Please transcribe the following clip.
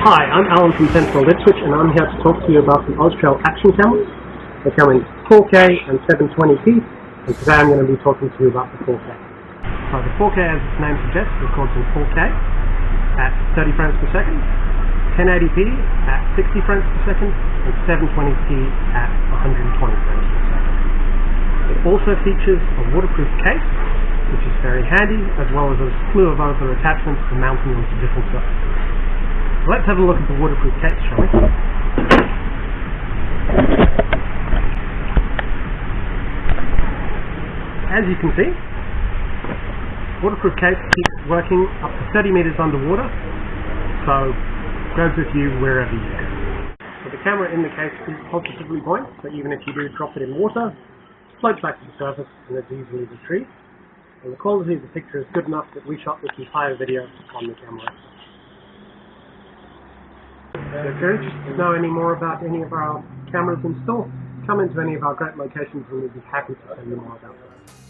Hi, I'm Alan from Tentworld, and I'm here to talk to you about the OZtrail action cameras. They come in 4K and 720p, and today I'm going to be talking to you about the 4K. So the 4K, as its name suggests, records in 4K at 30 frames per second, 1080p at 60 frames per second, and 720p at 120 frames per second. It also features a waterproof case, which is very handy, as well as a slew of other attachments for mounting onto different surfaces. Let's have a look at the waterproof case, shall we? As you can see, waterproof case keeps working up to 30 meters underwater, so it goes with you wherever you go. So the camera in the case is positively buoyant, so even if you do drop it in water, it floats back to the surface and it's easily retrieved. And the quality of the picture is good enough that we shot this entire video on the camera. So if you're interested to know any more about any of our cameras in store, come into any of our great locations and we'd be happy to tell you more about them.